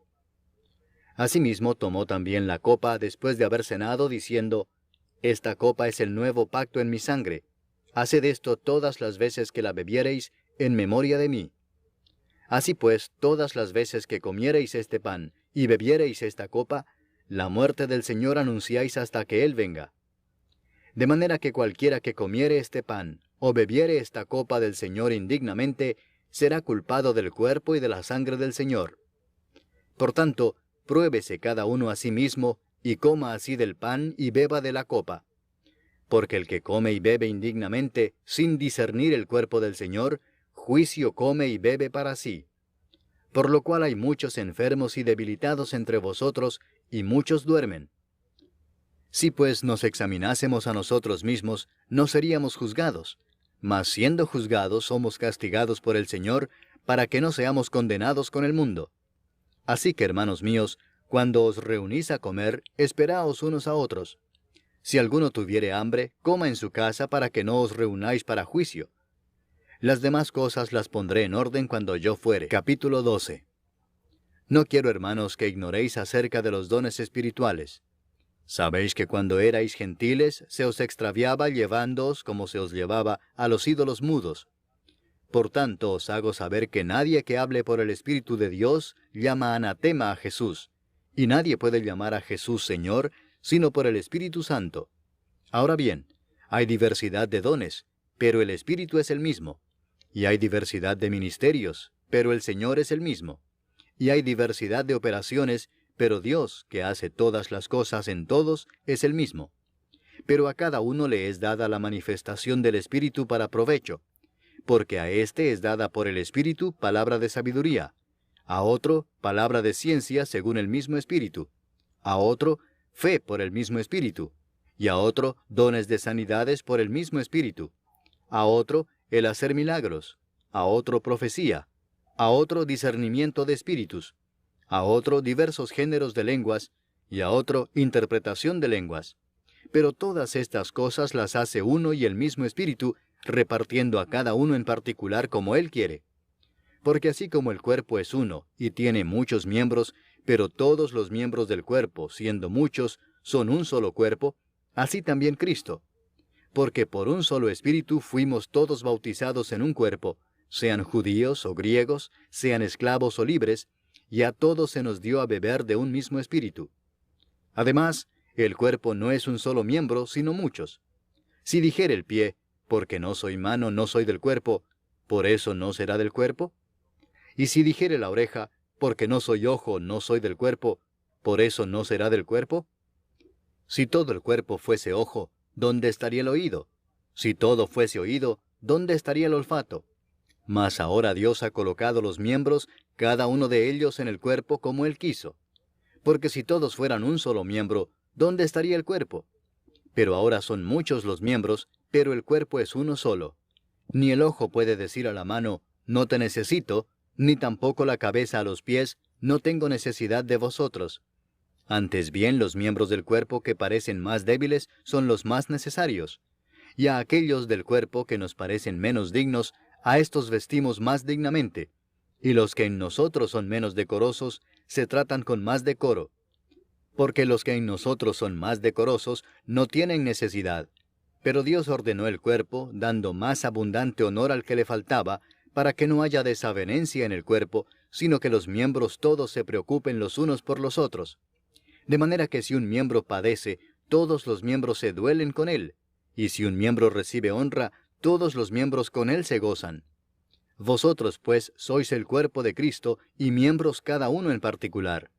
Asimismo tomó también la copa después de haber cenado, diciendo, Esta copa es el nuevo pacto en mi sangre. Haced esto todas las veces que la bebiereis, en memoria de mí. Así pues, todas las veces que comiereis este pan y bebiereis esta copa, la muerte del Señor anunciáis hasta que Él venga. De manera que cualquiera que comiere este pan o bebiere esta copa del Señor indignamente, será culpado del cuerpo y de la sangre del Señor. Por tanto, pruébese cada uno a sí mismo, y coma así del pan y beba de la copa. Porque el que come y bebe indignamente, sin discernir el cuerpo del Señor, juicio come y bebe para sí. Por lo cual hay muchos enfermos y debilitados entre vosotros, y muchos duermen. Si pues nos examinásemos a nosotros mismos, no seríamos juzgados, mas siendo juzgados somos castigados por el Señor, para que no seamos condenados con el mundo. Así que, hermanos míos, cuando os reunís a comer, esperaos unos a otros. Si alguno tuviere hambre, coma en su casa para que no os reunáis para juicio. Las demás cosas las pondré en orden cuando yo fuere. Capítulo 12. No quiero, hermanos, que ignoréis acerca de los dones espirituales. Sabéis que cuando erais gentiles, se os extraviaba llevándoos, como se os llevaba, a los ídolos mudos. Por tanto, os hago saber que nadie que hable por el Espíritu de Dios llama anatema a Jesús, y nadie puede llamar a Jesús Señor sino por el Espíritu Santo. Ahora bien, hay diversidad de dones, pero el Espíritu es el mismo. Y hay diversidad de ministerios, pero el Señor es el mismo. Y hay diversidad de operaciones, pero Dios, que hace todas las cosas en todos, es el mismo. Pero a cada uno le es dada la manifestación del Espíritu para provecho, porque a éste es dada por el Espíritu palabra de sabiduría, a otro palabra de ciencia según el mismo Espíritu, a otro fe por el mismo Espíritu, y a otro dones de sanidades por el mismo Espíritu, a otro el hacer milagros, a otro profecía, a otro discernimiento de espíritus, a otro diversos géneros de lenguas, y a otro interpretación de lenguas. Pero todas estas cosas las hace uno y el mismo Espíritu, repartiendo a cada uno en particular como Él quiere. Porque así como el cuerpo es uno y tiene muchos miembros, pero todos los miembros del cuerpo, siendo muchos, son un solo cuerpo, así también Cristo. Porque por un solo Espíritu fuimos todos bautizados en un cuerpo, sean judíos o griegos, sean esclavos o libres, y a todos se nos dio a beber de un mismo Espíritu. Además, el cuerpo no es un solo miembro, sino muchos. Si dijere el pie, porque no soy mano, no soy del cuerpo, ¿por eso no será del cuerpo? Y si dijere la oreja, porque no soy ojo, no soy del cuerpo, ¿por eso no será del cuerpo? Si todo el cuerpo fuese ojo, ¿dónde estaría el oído? Si todo fuese oído, ¿dónde estaría el olfato? Mas ahora Dios ha colocado los miembros, cada uno de ellos en el cuerpo como Él quiso. Porque si todos fueran un solo miembro, ¿dónde estaría el cuerpo? Pero ahora son muchos los miembros, pero el cuerpo es uno solo. Ni el ojo puede decir a la mano, no te necesito, ni tampoco la cabeza a los pies, no tengo necesidad de vosotros. Antes bien, los miembros del cuerpo que parecen más débiles son los más necesarios. Y a aquellos del cuerpo que nos parecen menos dignos, a estos vestimos más dignamente. Y los que en nosotros son menos decorosos, se tratan con más decoro. Porque los que en nosotros son más decorosos no tienen necesidad. Pero Dios ordenó el cuerpo, dando más abundante honor al que le faltaba, para que no haya desavenencia en el cuerpo, sino que los miembros todos se preocupen los unos por los otros. De manera que si un miembro padece, todos los miembros se duelen con él, y si un miembro recibe honra, todos los miembros con él se gozan. Vosotros, pues, sois el cuerpo de Cristo, y miembros cada uno en particular.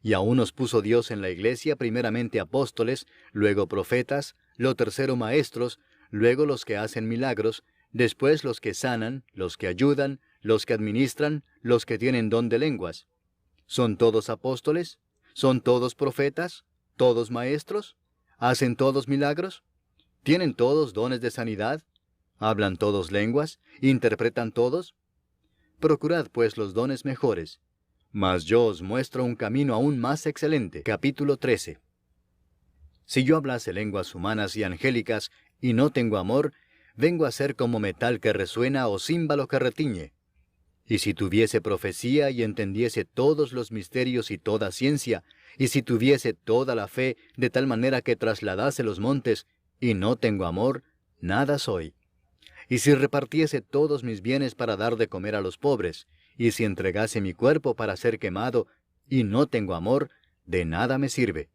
Y a unos puso Dios en la iglesia primeramente apóstoles, luego profetas, lo tercero maestros, luego los que hacen milagros, después los que sanan, los que ayudan, los que administran, los que tienen don de lenguas. ¿Son todos apóstoles? ¿Son todos profetas? ¿Todos maestros? ¿Hacen todos milagros? ¿Tienen todos dones de sanidad? ¿Hablan todos lenguas? ¿Interpretan todos? Procurad pues los dones mejores. Mas yo os muestro un camino aún más excelente. Capítulo 13. Si yo hablase lenguas humanas y angélicas, y no tengo amor, vengo a ser como metal que resuena o címbalo que retiñe. Y si tuviese profecía y entendiese todos los misterios y toda ciencia, y si tuviese toda la fe de tal manera que trasladase los montes, y no tengo amor, nada soy. Y si repartiese todos mis bienes para dar de comer a los pobres, y si entregase mi cuerpo para ser quemado, y no tengo amor, de nada me sirve.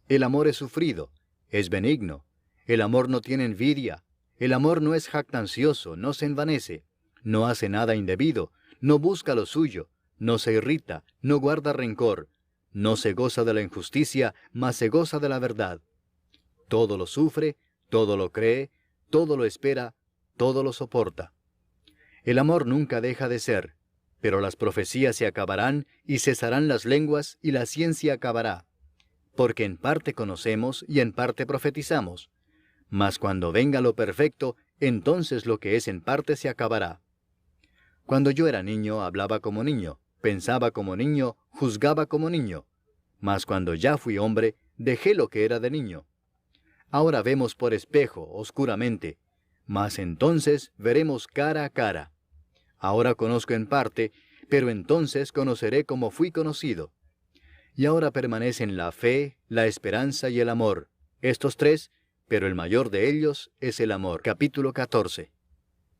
El amor es sufrido, es benigno. El amor no tiene envidia. El amor no es jactancioso, no se envanece, no hace nada indebido, no busca lo suyo, no se irrita, no guarda rencor, no se goza de la injusticia, mas se goza de la verdad. Todo lo sufre, todo lo cree, todo lo espera, todo lo soporta. El amor nunca deja de ser, pero las profecías se acabarán y cesarán las lenguas y la ciencia acabará. Porque en parte conocemos y en parte profetizamos. Mas cuando venga lo perfecto, entonces lo que es en parte se acabará. Cuando yo era niño, hablaba como niño, pensaba como niño, juzgaba como niño. Mas cuando ya fui hombre, dejé lo que era de niño. Ahora vemos por espejo, oscuramente, mas entonces veremos cara a cara. Ahora conozco en parte, pero entonces conoceré como fui conocido. Y ahora permanecen la fe, la esperanza y el amor, estos tres, pero el mayor de ellos es el amor. Capítulo 14.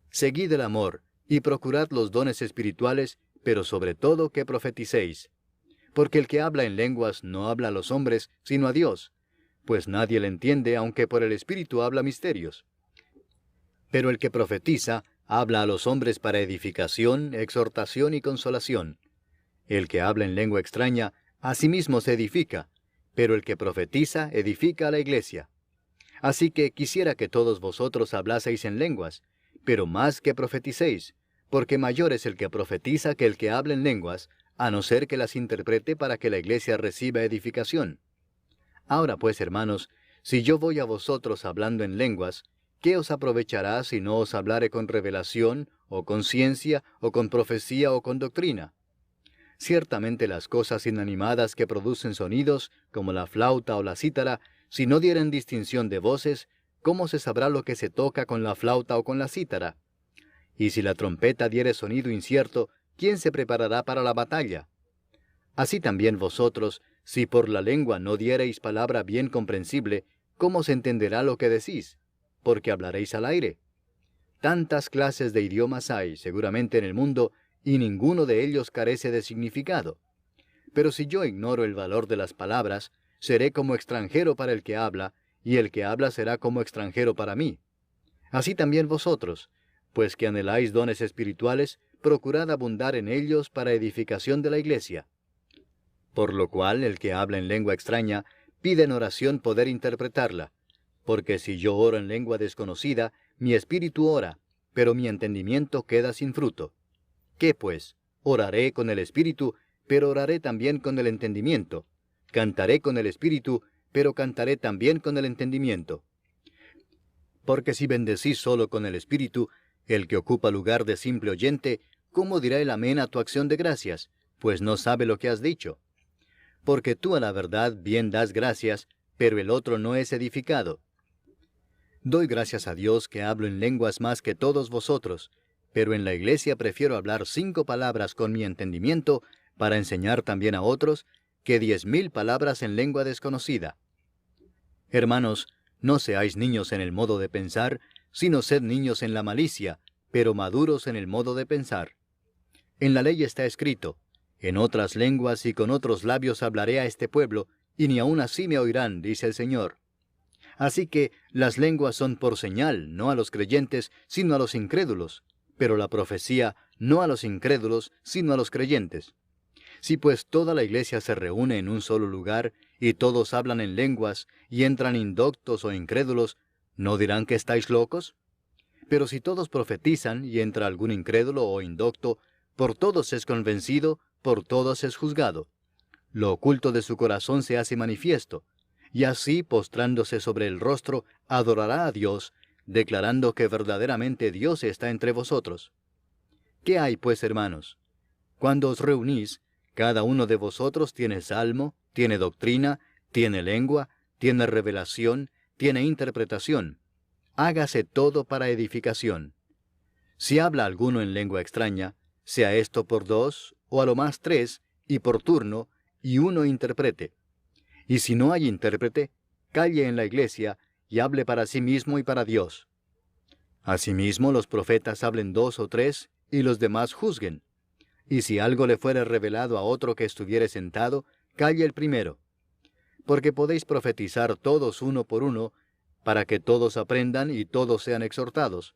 Seguid el amor, y procurad los dones espirituales, pero sobre todo que profeticéis. Porque el que habla en lenguas no habla a los hombres, sino a Dios, pues nadie le entiende, aunque por el Espíritu habla misterios. Pero el que profetiza habla a los hombres para edificación, exhortación y consolación. El que habla en lengua extraña, a sí mismo se edifica, pero el que profetiza edifica a la iglesia. Así que quisiera que todos vosotros hablaseis en lenguas, pero más que profeticéis, porque mayor es el que profetiza que el que habla en lenguas, a no ser que las interprete para que la iglesia reciba edificación. Ahora pues, hermanos, si yo voy a vosotros hablando en lenguas, ¿qué os aprovechará si no os hablare con revelación, o con ciencia, o con profecía, o con doctrina? Ciertamente las cosas inanimadas que producen sonidos, como la flauta o la cítara, si no dieren distinción de voces, ¿cómo se sabrá lo que se toca con la flauta o con la cítara? Y si la trompeta diere sonido incierto, ¿quién se preparará para la batalla? Así también vosotros, si por la lengua no diereis palabra bien comprensible, ¿cómo se entenderá lo que decís? Porque hablaréis al aire. Tantas clases de idiomas hay, seguramente, en el mundo, y ninguno de ellos carece de significado. Pero si yo ignoro el valor de las palabras, seré como extranjero para el que habla, y el que habla será como extranjero para mí. Así también vosotros, pues que anheláis dones espirituales, procurad abundar en ellos para edificación de la iglesia. Por lo cual el que habla en lengua extraña, pide en oración poder interpretarla, porque si yo oro en lengua desconocida, mi espíritu ora, pero mi entendimiento queda sin fruto. ¿Qué pues? Oraré con el espíritu, pero oraré también con el entendimiento. Cantaré con el espíritu, pero cantaré también con el entendimiento. Porque si bendecís solo con el espíritu, el que ocupa lugar de simple oyente, ¿cómo dirá el amén a tu acción de gracias? Pues no sabe lo que has dicho. Porque tú a la verdad bien das gracias, pero el otro no es edificado. Doy gracias a Dios que hablo en lenguas más que todos vosotros, pero en la iglesia prefiero hablar 5 palabras con mi entendimiento para enseñar también a otros, que 10,000 palabras en lengua desconocida. Hermanos, no seáis niños en el modo de pensar, sino sed niños en la malicia, pero maduros en el modo de pensar. En la ley está escrito: en otras lenguas y con otros labios hablaré a este pueblo, y ni aun así me oirán, dice el Señor. Así que las lenguas son por señal, no a los creyentes, sino a los incrédulos, pero la profecía no a los incrédulos, sino a los creyentes. Si pues toda la iglesia se reúne en un solo lugar, y todos hablan en lenguas, y entran indoctos o incrédulos, ¿no dirán que estáis locos? Pero si todos profetizan, y entra algún incrédulo o indocto, por todos es convencido, por todos es juzgado. Lo oculto de su corazón se hace manifiesto, y así, postrándose sobre el rostro, adorará a Dios, declarando que verdaderamente Dios está entre vosotros. ¿Qué hay, pues, hermanos? Cuando os reunís, cada uno de vosotros tiene salmo, tiene doctrina, tiene lengua, tiene revelación, tiene interpretación. Hágase todo para edificación. Si habla alguno en lengua extraña, sea esto por 2, o a lo más 3, y por turno, y uno interprete. Y si no hay intérprete, calle en la iglesia, y hable para sí mismo y para Dios. Asimismo, los profetas hablen 2 o 3, y los demás juzguen. Y si algo le fuere revelado a otro que estuviere sentado, calle el primero. Porque podéis profetizar todos uno por uno, para que todos aprendan y todos sean exhortados.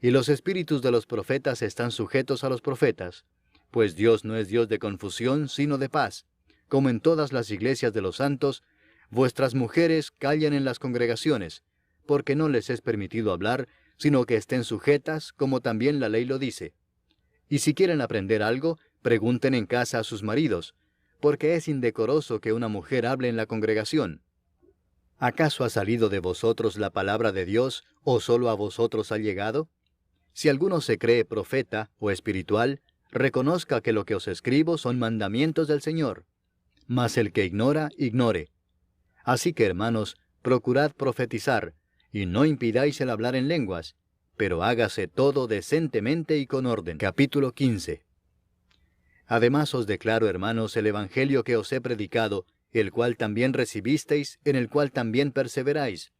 Y los espíritus de los profetas están sujetos a los profetas, pues Dios no es Dios de confusión, sino de paz. Como en todas las iglesias de los santos, vuestras mujeres callen en las congregaciones, porque no les es permitido hablar, sino que estén sujetas, como también la ley lo dice. Y si quieren aprender algo, pregunten en casa a sus maridos, porque es indecoroso que una mujer hable en la congregación. ¿Acaso ha salido de vosotros la palabra de Dios, o solo a vosotros ha llegado? Si alguno se cree profeta o espiritual, reconozca que lo que os escribo son mandamientos del Señor. Mas el que ignora, ignore. Así que, hermanos, procurad profetizar, y no impidáis el hablar en lenguas, pero hágase todo decentemente y con orden. Capítulo 15. Además os declaro, hermanos, el evangelio que os he predicado, el cual también recibisteis, en el cual también perseveráis,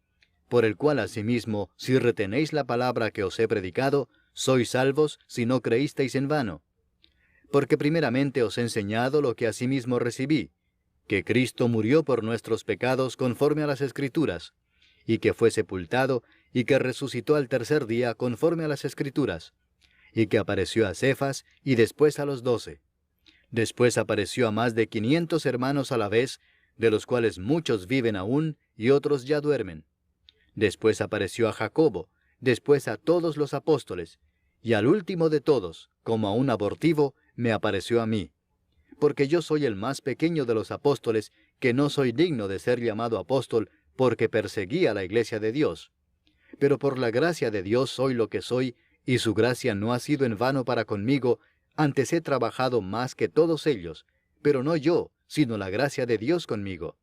por el cual asimismo, si retenéis la palabra que os he predicado, sois salvos si no creísteis en vano. Porque primeramente os he enseñado lo que asimismo recibí, que Cristo murió por nuestros pecados conforme a las Escrituras, y que fue sepultado, y que resucitó al tercer día conforme a las Escrituras, y que apareció a Cefas y después a los 12. Después apareció a más de 500 hermanos a la vez, de los cuales muchos viven aún y otros ya duermen. Después apareció a Jacobo, después a todos los apóstoles, y al último de todos, como a un abortivo, me apareció a mí. Porque yo soy el más pequeño de los apóstoles, que no soy digno de ser llamado apóstol, porque perseguí a la iglesia de Dios. Pero por la gracia de Dios soy lo que soy, y su gracia no ha sido en vano para conmigo, antes he trabajado más que todos ellos, pero no yo, sino la gracia de Dios conmigo.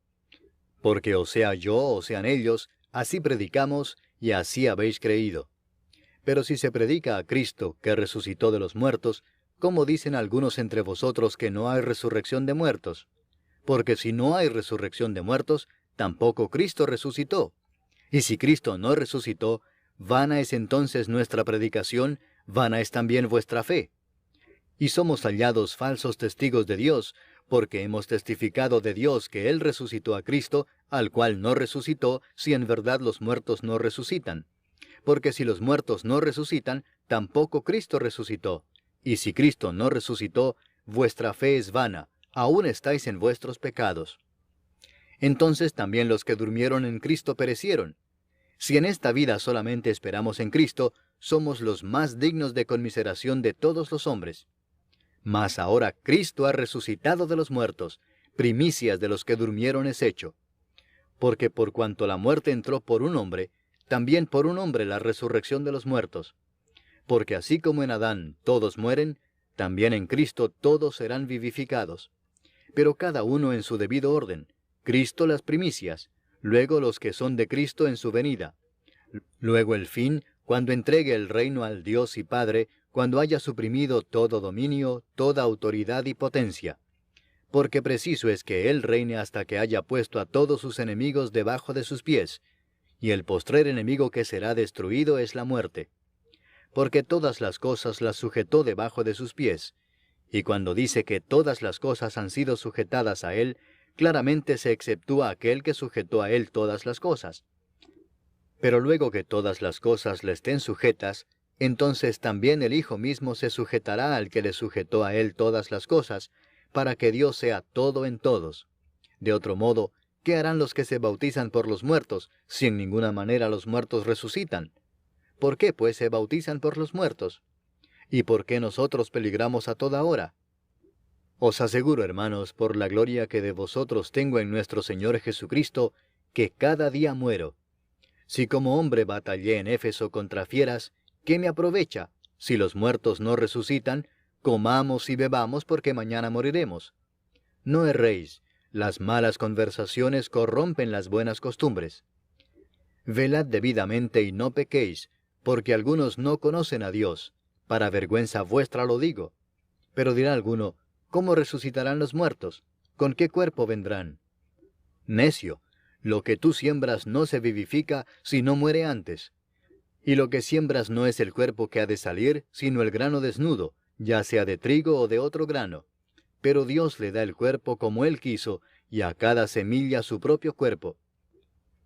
Porque o sea yo o sean ellos, así predicamos, y así habéis creído. Pero si se predica a Cristo, que resucitó de los muertos, ¿cómo dicen algunos entre vosotros que no hay resurrección de muertos? Porque si no hay resurrección de muertos, tampoco Cristo resucitó. Y si Cristo no resucitó, vana es entonces nuestra predicación, vana es también vuestra fe. Y somos hallados falsos testigos de Dios, porque hemos testificado de Dios que Él resucitó a Cristo, al cual no resucitó, si en verdad los muertos no resucitan. Porque si los muertos no resucitan, tampoco Cristo resucitó. Y si Cristo no resucitó, vuestra fe es vana, aún estáis en vuestros pecados. Entonces también los que durmieron en Cristo perecieron. Si en esta vida solamente esperamos en Cristo, somos los más dignos de conmiseración de todos los hombres. Mas ahora Cristo ha resucitado de los muertos, primicias de los que durmieron es hecho. Porque por cuanto la muerte entró por un hombre, también por un hombre la resurrección de los muertos. Porque así como en Adán todos mueren, también en Cristo todos serán vivificados. Pero cada uno en su debido orden, Cristo las primicias, luego los que son de Cristo en su venida. Luego el fin, cuando entregue el reino al Dios y Padre, cuando haya suprimido todo dominio, toda autoridad y potencia. Porque preciso es que Él reine hasta que haya puesto a todos sus enemigos debajo de sus pies, y el postrer enemigo que será destruido es la muerte. Porque todas las cosas las sujetó debajo de sus pies, y cuando dice que todas las cosas han sido sujetadas a Él, claramente se exceptúa aquel que sujetó a Él todas las cosas. Pero luego que todas las cosas le estén sujetas, entonces también el Hijo mismo se sujetará al que le sujetó a Él todas las cosas, para que Dios sea todo en todos. De otro modo, ¿qué harán los que se bautizan por los muertos, si en ninguna manera los muertos resucitan? ¿Por qué, pues, se bautizan por los muertos? ¿Y por qué nosotros peligramos a toda hora? Os aseguro, hermanos, por la gloria que de vosotros tengo en nuestro Señor Jesucristo, que cada día muero. Si como hombre batallé en Éfeso contra fieras, ¿qué me aprovecha? Si los muertos no resucitan, comamos y bebamos porque mañana moriremos. No erréis, las malas conversaciones corrompen las buenas costumbres. Velad debidamente y no pequéis, porque algunos no conocen a Dios. Para vergüenza vuestra lo digo. Pero dirá alguno, ¿cómo resucitarán los muertos? ¿Con qué cuerpo vendrán? Necio, lo que tú siembras no se vivifica si no muere antes. Y lo que siembras no es el cuerpo que ha de salir, sino el grano desnudo, ya sea de trigo o de otro grano. Pero Dios le da el cuerpo como Él quiso, y a cada semilla su propio cuerpo.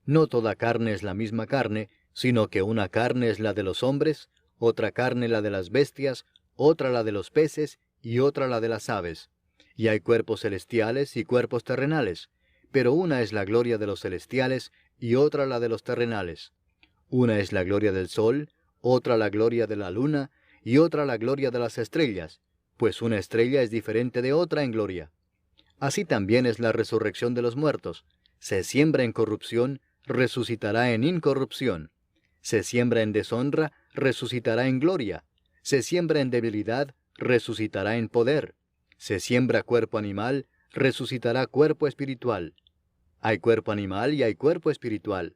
No toda carne es la misma carne, sino que una carne es la de los hombres, otra carne la de las bestias, otra la de los peces, y otra la de las aves. Y hay cuerpos celestiales y cuerpos terrenales, pero una es la gloria de los celestiales, y otra la de los terrenales. Una es la gloria del sol, otra la gloria de la luna, y otra la gloria de las estrellas, pues una estrella es diferente de otra en gloria. Así también es la resurrección de los muertos. Se siembra en corrupción, resucitará en incorrupción. Se siembra en deshonra, resucitará en gloria. Se siembra en debilidad, resucitará en poder. Se siembra cuerpo animal, resucitará cuerpo espiritual. Hay cuerpo animal y hay cuerpo espiritual.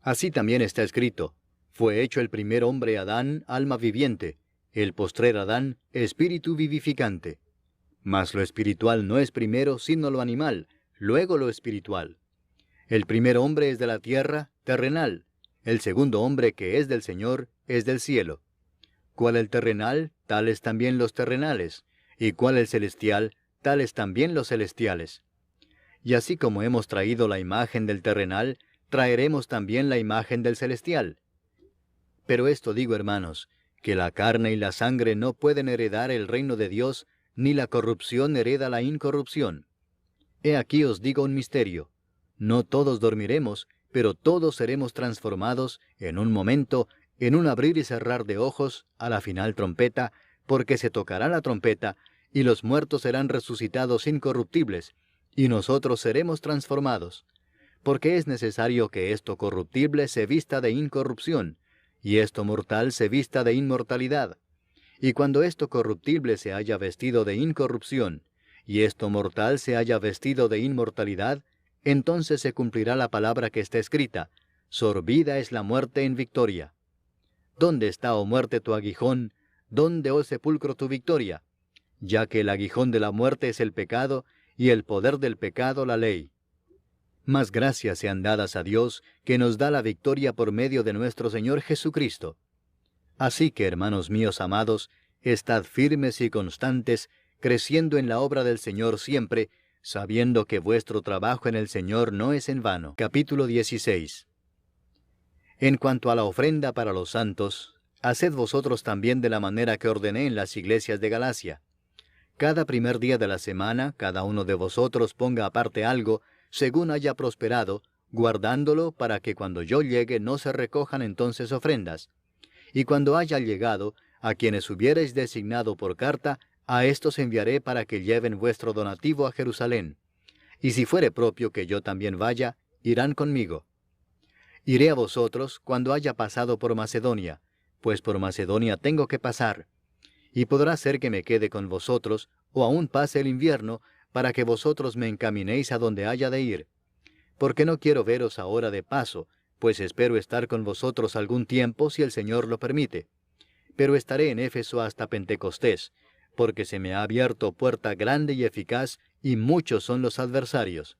Así también está escrito, fue hecho el primer hombre Adán, alma viviente, el postrer Adán, espíritu vivificante. Mas lo espiritual no es primero, sino lo animal, luego lo espiritual. El primer hombre es de la tierra, terrenal. El segundo hombre que es del Señor, es del cielo. Cual el terrenal, tales también los terrenales. y cuál el celestial, tales también los celestiales. Y así como hemos traído la imagen del terrenal, traeremos también la imagen del celestial. Pero esto digo, hermanos, que la carne y la sangre no pueden heredar el reino de Dios, ni la corrupción hereda la incorrupción. He aquí os digo un misterio. No todos dormiremos, pero todos seremos transformados en un momento, en un abrir y cerrar de ojos, a la final trompeta, porque se tocará la trompeta, y los muertos serán resucitados incorruptibles, y nosotros seremos transformados. Porque es necesario que esto corruptible se vista de incorrupción, y esto mortal se vista de inmortalidad. Y cuando esto corruptible se haya vestido de incorrupción, y esto mortal se haya vestido de inmortalidad, entonces se cumplirá la palabra que está escrita: sorbida es la muerte en victoria. ¿Dónde está, oh muerte, tu aguijón? ¿Dónde, oh sepulcro, tu victoria? Ya que el aguijón de la muerte es el pecado, y el poder del pecado la ley. Mas gracias sean dadas a Dios, que nos da la victoria por medio de nuestro Señor Jesucristo. Así que, hermanos míos amados, estad firmes y constantes, creciendo en la obra del Señor siempre, sabiendo que vuestro trabajo en el Señor no es en vano. Capítulo 16. En cuanto a la ofrenda para los santos, haced vosotros también de la manera que ordené en las iglesias de Galacia. Cada primer día de la semana, cada uno de vosotros ponga aparte algo, según haya prosperado, guardándolo para que cuando yo llegue no se recojan entonces ofrendas. Y cuando haya llegado, a quienes hubiereis designado por carta, a éstos enviaré para que lleven vuestro donativo a Jerusalén. Y si fuere propio que yo también vaya, irán conmigo. Iré a vosotros cuando haya pasado por Macedonia, pues por Macedonia tengo que pasar. Y podrá ser que me quede con vosotros, o aún pase el invierno, para que vosotros me encaminéis a donde haya de ir. Porque no quiero veros ahora de paso, pues espero estar con vosotros algún tiempo si el Señor lo permite. Pero estaré en Éfeso hasta Pentecostés, porque se me ha abierto puerta grande y eficaz, y muchos son los adversarios.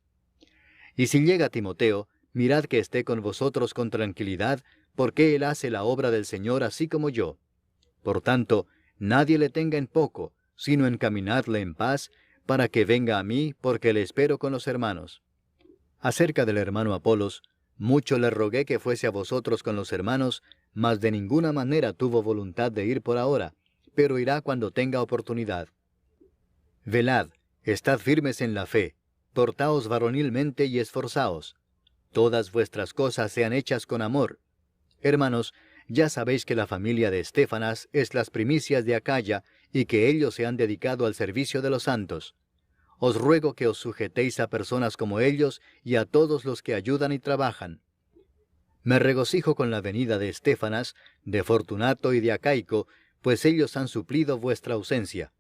Y si llega Timoteo, mirad que esté con vosotros con tranquilidad, porque él hace la obra del Señor así como yo. Por tanto, nadie le tenga en poco, sino encaminadle en paz, para que venga a mí, porque le espero con los hermanos. Acerca del hermano Apolos, mucho le rogué que fuese a vosotros con los hermanos, mas de ninguna manera tuvo voluntad de ir por ahora, pero irá cuando tenga oportunidad. Velad, estad firmes en la fe, portaos varonilmente y esforzaos. Todas vuestras cosas sean hechas con amor. Hermanos, ya sabéis que la familia de Estéfanas es las primicias de Acaya, y que ellos se han dedicado al servicio de los santos. Os ruego que os sujetéis a personas como ellos y a todos los que ayudan y trabajan. Me regocijo con la venida de Estéfanas, de Fortunato y de Acaico, pues ellos han suplido vuestra ausencia.